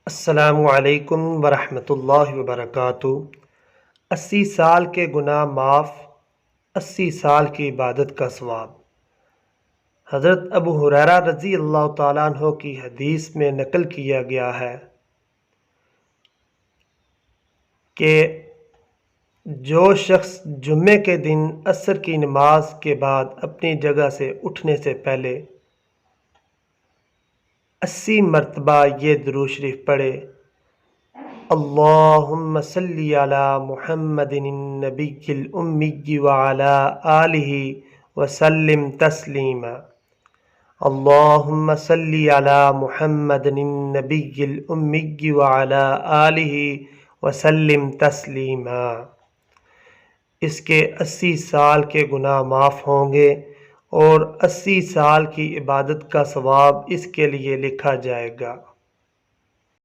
السلام علیکم ورحمۃ اللہ وبرکاتہ۔ 80 سال کے گناہ معاف، 80 سال کی عبادت کا ثواب۔ حضرت ابو ہریرہ رضی اللہ تعالیٰ عنہ کی حدیث میں نقل کیا گیا ہے کہ جو شخص جمعے کے دن عصر کی نماز کے بعد اپنی جگہ سے اٹھنے سے پہلے 80 مرتبہ یہ درود شریف پڑھے، اللہم صلی علی محمد النبی الامی وعلی آلہ وسلم تسلیما، اللہم صلی علی محمد النبی الامی وعلی آلہ وسلم تسلیما، اس کے 80 سال کے گناہ معاف ہوں گے اور 80 سال کی عبادت کا ثواب اس کے لیے لکھا جائے گا۔